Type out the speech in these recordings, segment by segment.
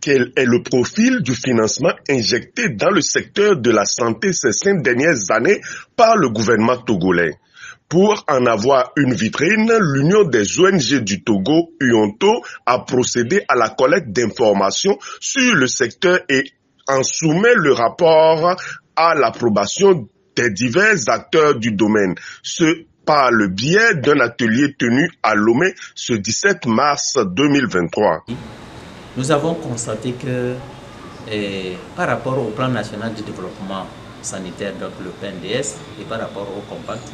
Quel est le profil du financement injecté dans le secteur de la santé ces 5 dernières années par le gouvernement togolais? Pour en avoir une vitrine, l'Union des ONG du Togo, UONTO, a procédé à la collecte d'informations sur le secteur et en soumet le rapport à l'approbation des divers acteurs du domaine. Ce par le biais d'un atelier tenu à Lomé ce 17 mars 2023. Nous avons constaté que par rapport au plan national de développement sanitaire, donc le PNDS, et par rapport au compact,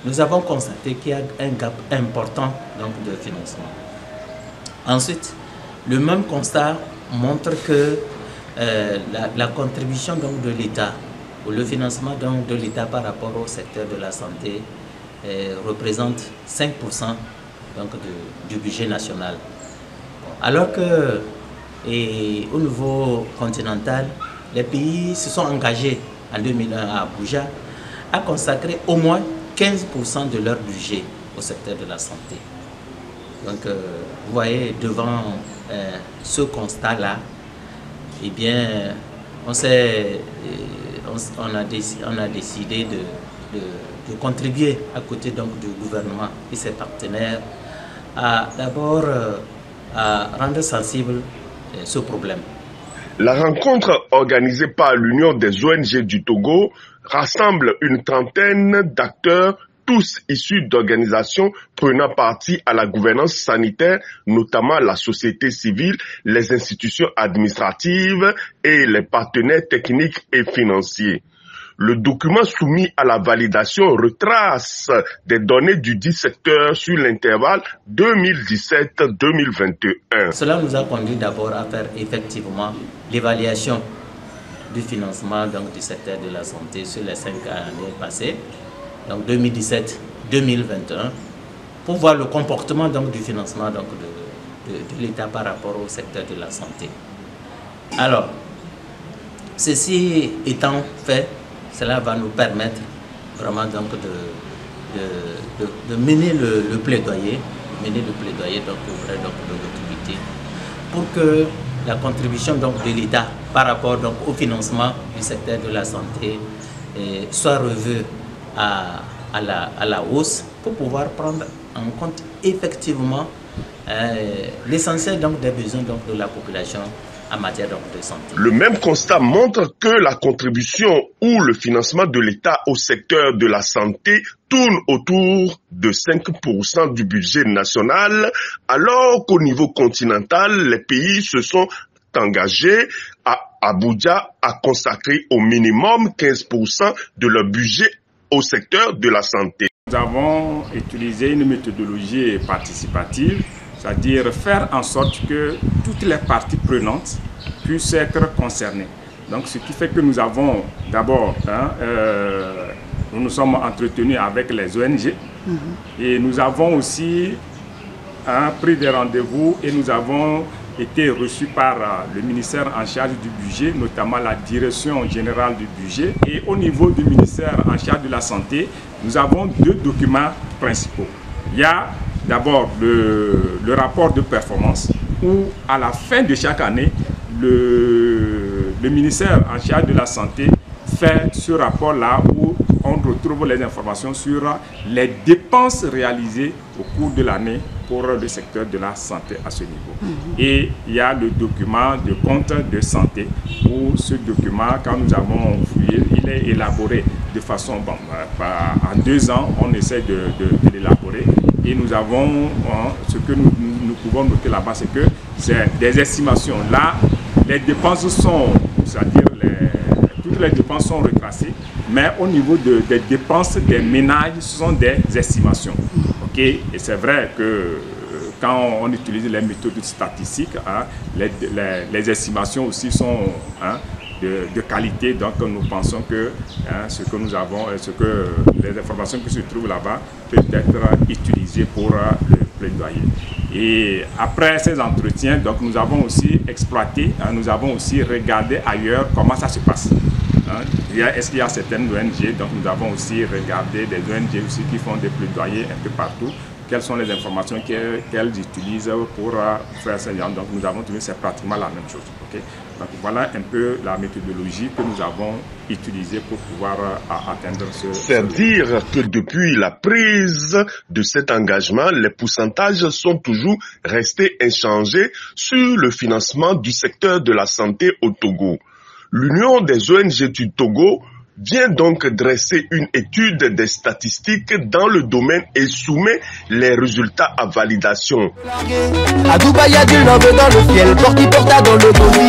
nous avons constaté qu'il y a un gap important donc, de financement. Ensuite, le même constat montre que la contribution donc, de l'État, ou le financement donc, de l'État par rapport au secteur de la santé représente 5% donc, du budget national. Alors que au niveau continental, les pays se sont engagés en 2001 à Abuja à consacrer au moins 15% de leur budget au secteur de la santé. Donc, vous voyez, devant ce constat-là, eh bien, on a décidé de contribuer à côté donc, du gouvernement et ses partenaires à d'abord à rendre sensible ce problème. La rencontre organisée par l'Union des ONG du Togo rassemble une trentaine d'acteurs, tous issus d'organisations prenant partie à la gouvernance sanitaire, notamment la société civile, les institutions administratives et les partenaires techniques et financiers. Le document soumis à la validation retrace des données du dit secteur sur l'intervalle 2017-2021. Cela nous a conduit d'abord à faire effectivement l'évaluation du financement donc, du secteur de la santé sur les 5 années passées, donc 2017-2021, pour voir le comportement donc, du financement donc, de l'État par rapport au secteur de la santé. Alors, ceci étant fait, cela va nous permettre vraiment donc de mener le plaidoyer, donc auprès donc, de l'autorité, pour que la contribution donc, de l'État par rapport donc, au financement du secteur de la santé soit revue à la hausse pour pouvoir prendre en compte effectivement l'essentiel donc, des besoins donc, de la population en matière de santé. Le même constat montre que la contribution ou le financement de l'État au secteur de la santé tourne autour de 5% du budget national, alors qu'au niveau continental, les pays se sont engagés à Abuja à consacrer au minimum 15% de leur budget au secteur de la santé. Nous avons utilisé une méthodologie participative, c'est-à-dire faire en sorte que toutes les parties prenantes puissent être concernées. Donc, ce qui fait que nous avons d'abord, nous nous sommes entretenus avec les ONG et nous avons aussi pris des rendez-vous et nous avons été reçus par le ministère en charge du budget, notamment la direction générale du budget. Et au niveau du ministère en charge de la santé, nous avons 2 documents principaux. Il y a d'abord le rapport de performance où à la fin de chaque année, le ministère en charge de la santé fait ce rapport-là où on retrouve les informations sur les dépenses réalisées au cours de l'année pour le secteur de la santé à ce niveau. Et il y a le document de compte de santé où ce document, quand nous avons fouillé, il est élaboré de façon, en 2 ans, on essaie de l'élaborer. Et nous avons, ce que nous pouvons noter là-bas, c'est que c'est des estimations. Là, les dépenses sont, c'est-à-dire toutes les dépenses sont retracées, mais au niveau des dépenses des ménages, ce sont des estimations. Okay? Et c'est vrai que quand on utilise les méthodes statistiques, les estimations aussi sont de qualité, donc nous pensons que ce que nous avons, les informations qui se trouvent là-bas peuvent être utilisées pour le plaidoyer. Et après ces entretiens, donc nous avons aussi exploité, nous avons aussi regardé ailleurs comment ça se passe. Est-ce qu'il y a certaines ONG, donc nous avons aussi regardé des ONG aussi qui font des plaidoyers un peu partout quelles sont les informations qu'elles utilisent pour faire ça. Donc nous avons trouvé que c'est pratiquement la même chose. Okay? Donc voilà un peu la méthodologie que nous avons utilisée pour pouvoir atteindre ce... C'est dire que depuis la prise de cet engagement, les pourcentages sont toujours restés inchangés sur le financement du secteur de la santé au Togo. L'Union des ONG du Togo vient donc dresser une étude des statistiques dans le domaine et soumet les résultats à validation. À Dubaï, il y a du love dans le ciel, porte dans le dos.